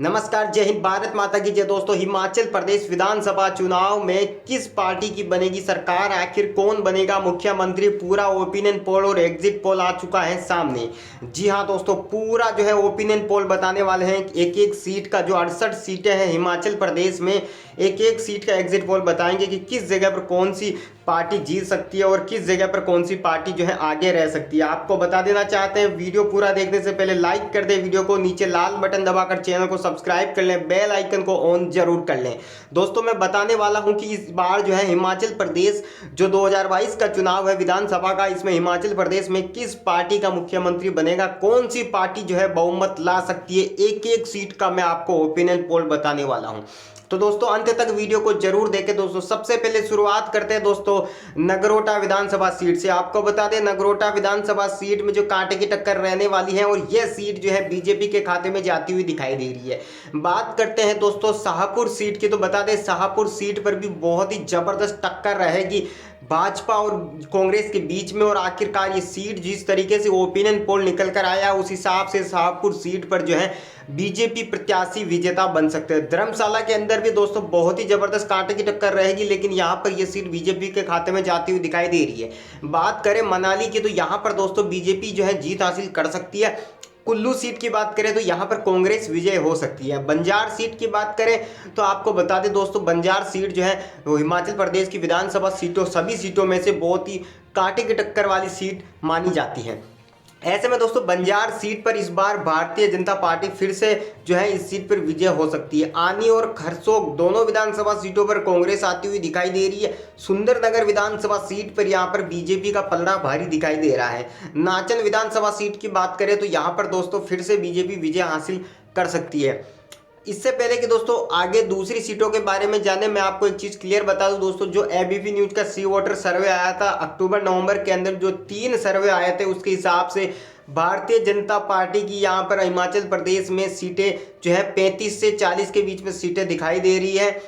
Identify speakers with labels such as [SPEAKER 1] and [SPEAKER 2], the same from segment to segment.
[SPEAKER 1] नमस्कार, जय हिंद, भारत माता की जय। दोस्तों, हिमाचल प्रदेश विधानसभा चुनाव में किस पार्टी की बनेगी सरकार, आखिर कौन बनेगा मुख्यमंत्री, पूरा ओपिनियन पोल और एग्जिट पोल आ चुका है सामने। जी हां दोस्तों, पूरा जो है ओपिनियन पोल बताने वाले हैं। एक एक सीट का जो 68 सीटें हैं हिमाचल प्रदेश में, एक एक सीट का एग्जिट पोल बताएंगे कि किस जगह पर कौन सी पार्टी जीत सकती है और किस जगह पर कौन सी पार्टी जो है आगे रह सकती है। आपको बता देना चाहते हैं, वीडियो पूरा देखने से पहले लाइक कर दे वीडियो को, नीचे लाल बटन दबाकर चैनल को सब्सक्राइब कर लें, बेल आइकन को ऑन जरूर कर लें। दोस्तों, मैं बताने वाला हूं कि इस बार जो है हिमाचल प्रदेश जो 2022 का चुनाव है विधानसभा का, इसमें हिमाचल प्रदेश में किस पार्टी का मुख्यमंत्री बनेगा, कौन सी पार्टी जो है बहुमत ला सकती है, एक एक सीट का मैं आपको ओपिनियन पोल बताने वाला हूं। तो दोस्तों, अंत तक वीडियो को जरूर देखें। दोस्तों, सबसे पहले शुरुआत करते हैं दोस्तों नगरोटा विधानसभा सीट से। आपको बता दें, नगरोटा विधानसभा सीट में जो कांटे की टक्कर रहने वाली है और यह सीट जो है बीजेपी के खाते में जाती हुई दिखाई दे रही है। बात करते हैं दोस्तों शाहपुर सीट की, तो बता दें शाहपुर सीट पर भी बहुत ही जबरदस्त टक्कर रहेगी भाजपा और कांग्रेस के बीच में। और आखिरकार ये सीट जिस तरीके से ओपिनियन पोल निकल कर आया, उस हिसाब से शाहपुर सीट पर जो है बीजेपी प्रत्याशी विजेता बन सकते हैं। धर्मशाला के अंदर भी दोस्तों बहुत ही जबरदस्त कांटे की टक्कर रहेगी, लेकिन यहाँ पर यह सीट बीजेपी के खाते में जाती हुई दिखाई दे रही है। बात करें मनाली की, तो यहाँ पर दोस्तों बीजेपी जो है जीत हासिल कर सकती है। कुल्लू सीट की बात करें तो यहाँ पर कांग्रेस विजय हो सकती है। बंजार सीट की बात करें तो आपको बता दें दोस्तों, बंजार सीट जो है वो हिमाचल प्रदेश की विधानसभा सीटों सभी सीटों में से बहुत ही कांटे की टक्कर वाली सीट मानी जाती है। ऐसे में दोस्तों बंजार सीट पर इस बार भारतीय जनता पार्टी फिर से जो है इस सीट पर विजय हो सकती है। आनी और खरसोग दोनों विधानसभा सीटों पर कांग्रेस आती हुई दिखाई दे रही है। सुंदरनगर विधानसभा सीट पर यहाँ पर बीजेपी का पलड़ा भारी दिखाई दे रहा है। नाचन विधानसभा सीट की बात करें तो यहाँ पर दोस्तों फिर से बीजेपी विजय हासिल कर सकती है। इससे पहले कि दोस्तों आगे दूसरी सीटों के बारे में जाने, मैं आपको एक चीज क्लियर बता दूं दोस्तों, जो एबीपी न्यूज का सी वोटर सर्वे आया था अक्टूबर नवंबर के अंदर, जो 3 सर्वे आए थे उसके हिसाब से भारतीय जनता पार्टी की यहाँ पर हिमाचल प्रदेश में सीटें जो है 35 से 40 के बीच में सीटें दिखाई दे रही है।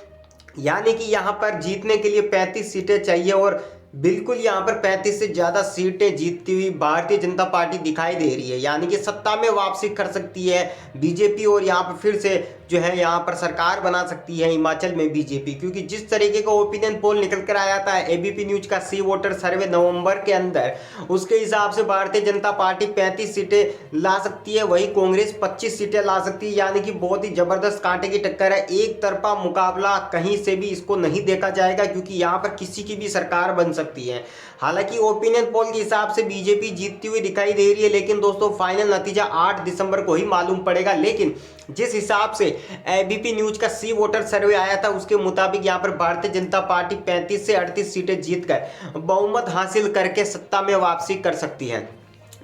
[SPEAKER 1] यानी कि यहाँ पर जीतने के लिए 35 सीटें चाहिए और बिल्कुल यहाँ पर 35 से ज़्यादा सीटें जीतती हुई भारतीय जनता पार्टी दिखाई दे रही है। यानी कि सत्ता में वापसी कर सकती है बीजेपी और यहाँ पर फिर से जो है यहाँ पर सरकार बना सकती है हिमाचल में बीजेपी। क्योंकि जिस तरीके का ओपिनियन पोल निकल कर आया था एबीपी न्यूज का सी वोटर सर्वे नवंबर के अंदर, उसके हिसाब से भारतीय जनता पार्टी 35 सीटें ला सकती है, वही कांग्रेस 25 सीटें ला सकती है। यानी कि बहुत ही जबरदस्त कांटे की टक्कर है, एक तरफा मुकाबला कहीं से भी इसको नहीं देखा जाएगा, क्योंकि यहाँ पर किसी की भी सरकार बन सकती है। हालांकि ओपिनियन पोल के हिसाब से बीजेपी जीतती हुई दिखाई दे रही है, लेकिन दोस्तों फाइनल नतीजा 8 दिसंबर को ही मालूम पड़ेगा। लेकिन जिस हिसाब से एबीपी न्यूज का सी वोटर सर्वे आया था उसके मुताबिक यहाँ पर भारतीय जनता पार्टी 35 से 38 सीटें जीतकर बहुमत हासिल करके सत्ता में वापसी कर सकती है।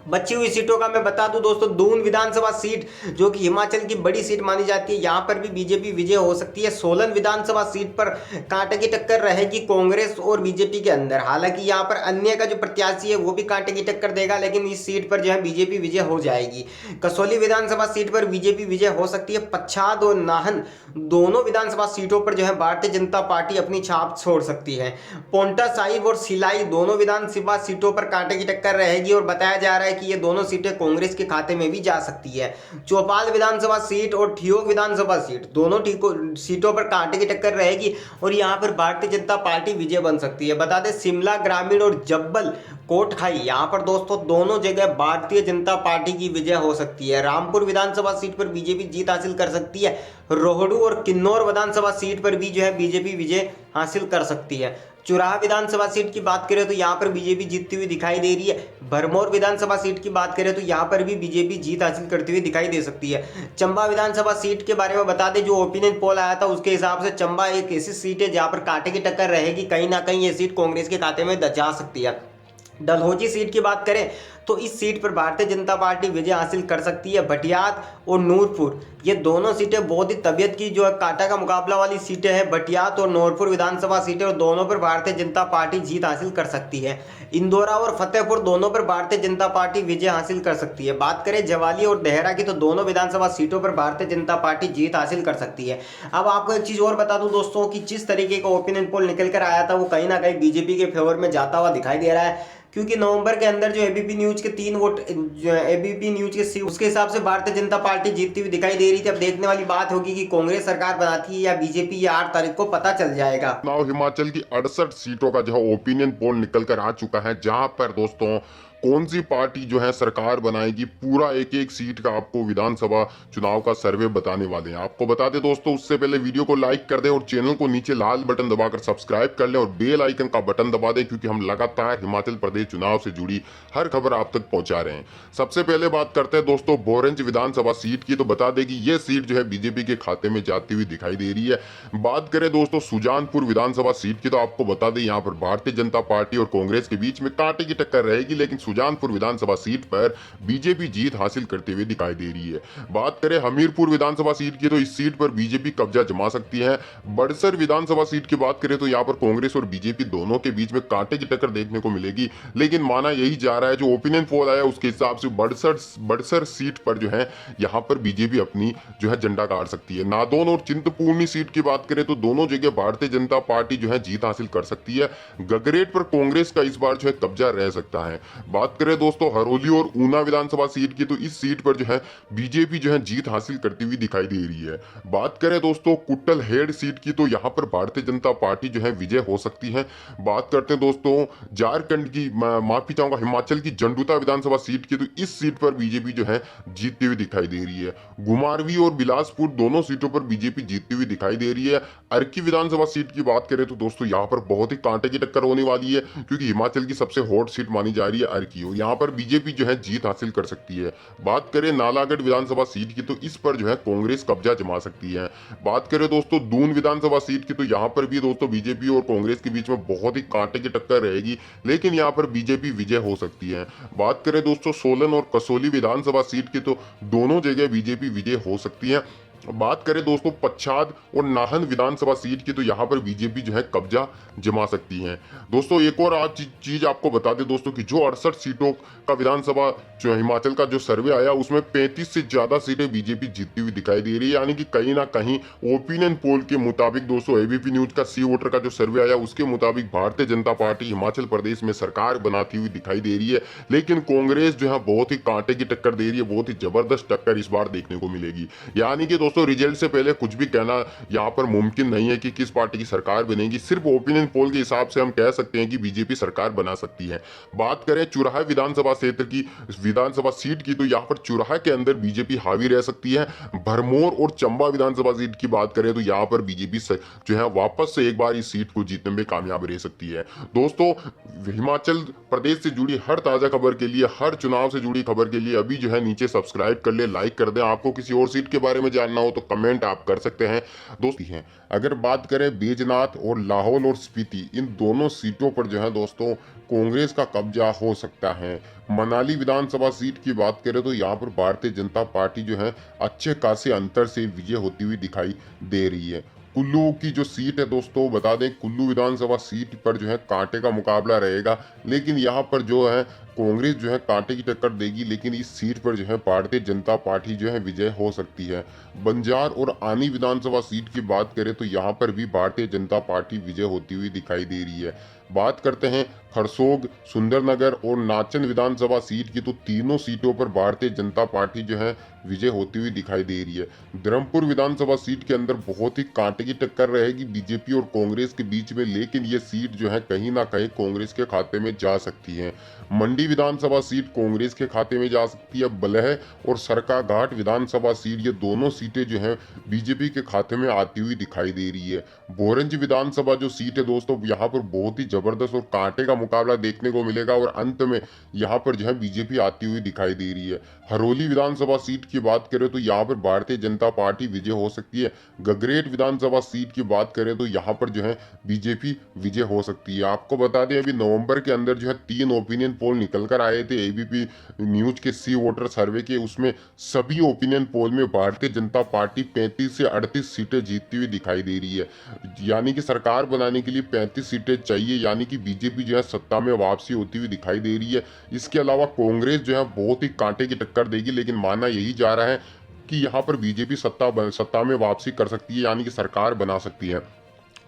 [SPEAKER 1] बची हुई सीटों का मैं बता दूं दोस्तों, दून विधानसभा सीट जो कि हिमाचल की बड़ी सीट मानी जाती है, यहाँ पर भी बीजेपी विजय हो सकती है। सोलन विधानसभा सीट पर कांटे की टक्कर रहेगी कांग्रेस और बीजेपी के अंदर। हालांकि यहाँ पर अन्य का जो प्रत्याशी है वो भी कांटे की टक्कर देगा, लेकिन इस सीट पर जो है बीजेपी विजय हो जाएगी। कसौली विधानसभा सीट पर बीजेपी विजय हो सकती है। पच्छाद और नाहन दोनों विधानसभा सीटों पर जो है भारतीय जनता पार्टी अपनी छाप छोड़ सकती है। पोंटा साहिब और सिलाई दोनों विधानसभा सीटों पर कांटे की टक्कर रहेगी और बताया जा रहा है कि ये दोनों सीटें कांग्रेस के खाते में भी जा सकती है। चौपाल विधानसभा सीट और ठियोग विधानसभा सीट दोनों सीटों पर कांटे की टक्कर रहेगी और यहां पर भारतीय जनता पार्टी विजय बन सकती है। बता दें शिमला ग्रामीण और जब्बल कोटखाई, यहां पर दोस्तों दोनों जगह भारतीय जनता पार्टी की विजय हो सकती है। रामपुर विधानसभा सीट पर बीजेपी जीत हासिल कर सकती है। रोहडू और किन्नौर विधानसभा सीट पर भी जो है बीजेपी विजय हासिल कर सकती है। चुराह विधानसभा सीट की बात करें तो यहाँ पर बीजेपी जीतती हुई दिखाई दे रही है। भरमौर विधानसभा सीट की बात करें तो यहाँ पर भी बीजेपी जीत हासिल करती हुई दिखाई दे सकती है। चंबा विधानसभा सीट के बारे में बता दें, जो ओपिनियन पोल आया था उसके हिसाब से चंबा एक ऐसी सीट है जहाँ पर कांटे की टक्कर रहेगी, कहीं ना कहीं ये सीट कांग्रेस के खाते में जा सकती है। डलहौजी सीट की बात करें तो इस सीट पर भारतीय जनता पार्टी विजय हासिल कर सकती है। भटियात और नूरपुर ये दोनों सीटें बहुत ही तबियत की जो है कांटा का मुकाबला वाली सीटें हैं। भटियात और नूरपुर विधानसभा सीटें और दोनों पर भारतीय जनता पार्टी जीत हासिल कर सकती है। इंदौरा और फतेहपुर दोनों पर भारतीय जनता पार्टी विजय हासिल कर सकती है। बात करें जवाली और देहरा की तो दोनों विधानसभा सीटों पर भारतीय जनता पार्टी जीत हासिल कर सकती है। अब आपको एक चीज और बता दूं दोस्तों कि जिस तरीके का ओपिनियन पोल निकल कर आया था वो कहीं ना कहीं बीजेपी के फेवर में जाता हुआ दिखाई दे रहा है, क्योंकि नवंबर के अंदर जो एबीपी न्यूज न्यूज के 3 वोट, एबीपी न्यूज के सी, उसके हिसाब से भारतीय जनता पार्टी जीतती हुई दिखाई दे रही थी। अब देखने वाली बात होगी कि कांग्रेस सरकार बनाती है या बीजेपी, या 8 तारीख को पता चल जाएगा।
[SPEAKER 2] चुनाव हिमाचल की 68 सीटों का जो है ओपिनियन पोल निकल कर आ चुका है, जहां पर दोस्तों कौन सी पार्टी जो है सरकार बनाएगी, पूरा एक एक सीट का आपको विधानसभा चुनाव का सर्वे बताने वाले हैं। आपको बता दें दोस्तों, उससे पहले वीडियो को लाइक कर दें और चैनल को नीचे लाल बटन दबाकर सब्सक्राइब कर लें और बेल आइकन का बटन दबा दें, क्योंकि हम लगातार हिमाचल प्रदेश चुनाव से जुड़ी हर खबर आप तक पहुंचा रहे हैं। सबसे पहले बात करते हैं दोस्तों बोरंज विधानसभा सीट की, तो बता दें कि यह सीट जो है बीजेपी के खाते में जाती हुई दिखाई दे रही है। बात करें दोस्तों सुजानपुर विधानसभा सीट की, तो आपको बता दें यहाँ पर भारतीय जनता पार्टी और कांग्रेस के बीच में कांटे की टक्कर रहेगी, लेकिन सुजानपुर विधानसभा सीट पर बीजेपी जीत हासिल करते हुए दिखाई दे रही है। बात करें हमीरपुर विधानसभा सीट की, तो इस सीट पर बीजेपी कब्जा जमा सकती है। बड़सर विधानसभा सीट की बात करें तो यहाँ पर कांग्रेस और बीजेपी दोनों के बीच में कांटे की टक्कर देखने को मिलेगी, लेकिन माना यही जा रहा है, जो ओपिनियन पोल आया उसके हिसाब से बड़सर सीट पर जो है यहाँ पर बीजेपी अपनी जो है झंडा गाड़ सकती है। नादौन और चिंतपूर्णी सीट की बात करें तो दोनों जगह भारतीय जनता पार्टी जो है जीत हासिल कर सकती है। गगरेट पर कांग्रेस का इस बार जो है कब्जा रह सकता है। बात करें दोस्तों हरोली और ऊना विधानसभा सीट की, तो इस सीट पर जो है बीजेपी जो है जीत हासिल करती हुई दिखाई दे रही है। बात करें दोस्तों कुट्टलहेड़ सीट की, तो यहां पर भारतीय जनता पार्टी जो है विजय हो सकती है। बात करते हैं दोस्तों झारखंड की, माफी चाहूंगा, हिमाचल की झंडुता विधानसभा सीट की, तो इस सीट पर बीजेपी जो है जीतती हुई दिखाई दे रही है। घुमारवी और बिलासपुर दोनों सीटों पर बीजेपी जीतती हुई दिखाई दे रही है। अर्की विधानसभा सीट की बात करें तो दोस्तों यहाँ पर बहुत ही कांटे की टक्कर होने वाली है, क्योंकि हिमाचल की सबसे हॉट सीट मानी जा रही है अर्की, और यहाँ पर बीजेपी जो है जीत हासिल कर सकती है। बात करें नालागढ़ विधानसभा सीट की, तो इस पर जो है कांग्रेस कब्जा जमा सकती है। बात करें दोस्तों दून विधानसभा सीट की, तो यहाँ पर भी दोस्तों बीजेपी और कांग्रेस के बीच में बहुत ही कांटे की टक्कर रहेगी, लेकिन यहाँ पर बीजेपी विजय हो सकती है। बात करें दोस्तों सोलन और कसौली विधानसभा सीट की, तो दोनों जगह बीजेपी विजय हो सकती है। बात करें दोस्तों पच्छाद और नाहन विधानसभा सीट की, तो यहां पर बीजेपी जो है कब्जा जमा सकती है। दोस्तों एक और आज चीज आपको बता दें दोस्तों कि जो 68 सीटों का विधानसभा जो हिमाचल का जो सर्वे आया उसमें 35 से ज्यादा सीटें बीजेपी जीतती हुई दिखाई दे रही है, यानी कि कहीं ना कहीं ओपिनियन पोल के मुताबिक दोस्तों एबीपी न्यूज का सी वोटर का जो सर्वे आया उसके मुताबिक भारतीय जनता पार्टी हिमाचल प्रदेश में सरकार बनाती हुई दिखाई दे रही है, लेकिन कांग्रेस जो है बहुत ही कांटे की टक्कर दे रही है, बहुत ही जबरदस्त टक्कर इस बार देखने को मिलेगी। यानी कि दोस्तों रिजल्ट से पहले कुछ भी कहना यहाँ पर मुमकिन नहीं है कि किस पार्टी की सरकार बनेगी। सिर्फ ओपिनियन पोल के हिसाब से हम कह सकते हैं कि बीजेपी सरकार बना सकती है। बात करें चुराहा विधानसभा क्षेत्र की, विधानसभा सीट की, तो यहाँ पर चुराहा के अंदर बीजेपी हावी रह सकती है। भरमौर और चंबा विधानसभा सीट की बात करें तो यहाँ पर बीजेपी जो है वापस से एक बार इस सीट को जीतने में कामयाब रह सकती है। दोस्तों हिमाचल प्रदेश से जुड़ी हर ताजा खबर के लिए, हर चुनाव से जुड़ी खबर के लिए अभी जो है नीचे सब्सक्राइब कर ले, लाइक कर दे। आपको किसी और सीट के बारे में जानना हो तो कमेंट आप कर सकते हैं दोस्त हैं। अगर बात करें बैजनाथ और लाहौल और स्पीति, इन दोनों सीटों पर जो है दोस्तों कांग्रेस का कब्जा हो सकता है। मनाली विधानसभा सीट की बात करें तो यहाँ पर भारतीय जनता पार्टी जो है अच्छे खासे अंतर से विजय होती हुई दिखाई दे रही है। कुल्लू की जो सीट है दोस्तों बता दें, कुल्लू विधानसभा सीट पर जो है कांटे का मुकाबला रहेगा, लेकिन यहाँ पर जो है कांग्रेस जो है कांटे की टक्कर देगी, लेकिन इस सीट पर जो है भारतीय जनता पार्टी जो है विजय हो सकती है। बंजार और आनी विधानसभा सीट की बात करें तो यहाँ पर भी भारतीय जनता पार्टी विजय होती हुई दिखाई दे रही है। बात करते हैं खरसोग, सुंदरनगर और नाचन विधानसभा सीट की, तो तीनों सीटों पर भारतीय जनता पार्टी जो है विजय होती हुई दिखाई दे रही है। धर्मपुर विधानसभा सीट के अंदर बहुत ही कांटे की टक्कर रहेगी बीजेपी और कांग्रेस के बीच में, लेकिन ये सीट जो है कहीं ना कहीं कांग्रेस के खाते में जा सकती है। मंडी विधानसभा सीट कांग्रेस के खाते में जा सकती है। बलह और सरकाघाट विधानसभा सीट, ये दोनों सीटें जो है बीजेपी के खाते में आती हुई दिखाई दे रही है। बोरंज विधानसभा जो सीट है दोस्तों यहाँ पर बहुत ही जबरदस्त और कांटे का मुकाबला देखने को मिलेगा, और अंत में यहाँ पर जो है बीजेपी आती हुई दिखाई दे रही है। हरोली विधानसभा सीट की बात करें तो यहाँ पर भारतीय जनता पार्टी विजय हो सकती है। गगरेट विधानसभा सीट की बात करें तो यहाँ पर जो है बीजेपी विजय हो सकती है। आपको बता दें अभी नवंबर के अंदर जो है 3 ओपिनियन पोल निकल कर आए थे एबीपी न्यूज के सी वोटर सर्वे के, उसमें सभी ओपिनियन पोल में भारतीय जनता पार्टी 35 से 38 सीटें जीतती हुई दिखाई दे रही है। यानी कि सरकार बनाने के लिए 35 सीटें चाहिए, यानी कि बीजेपी जो है सत्ता में वापसी होती हुई दिखाई दे रही है। इसके अलावा कांग्रेस जो है बहुत ही कांटे की टक्कर देगी, लेकिन मानना यही जा रहा है कि यहाँ पर बीजेपी सत्ता में वापसी कर सकती है, यानी कि सरकार बना सकती है।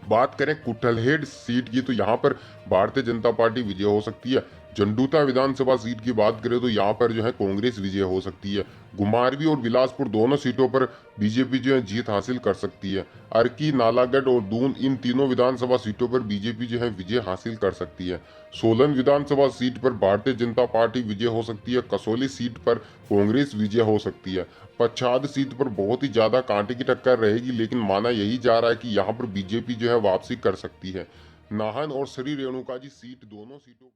[SPEAKER 2] बात करें कुटलहेड़ सीट की, तो यहाँ पर भारतीय जनता पार्टी विजय हो सकती है। झंडूता विधानसभा सीट की बात करें तो यहाँ पर जो है कांग्रेस विजय हो सकती है। घुमारवी और बिलासपुर दोनों सीटों पर बीजेपी जो है जीत हासिल कर सकती है। अर्की, नालागढ़ और दून इन तीनों विधानसभा सीटों पर बीजेपी जो है विजय हासिल कर सकती है। सोलन विधानसभा सीट पर भारतीय जनता पार्टी विजय हो सकती है। कसौली सीट पर कांग्रेस विजय हो सकती है। पच्छाद सीट पर बहुत ही ज्यादा कांटे की टक्कर रहेगी, लेकिन माना यही जा रहा है कि यहाँ पर बीजेपी जो है वापसी कर सकती है। नाहन और श्री रेणुका जी सीट दोनों सीटों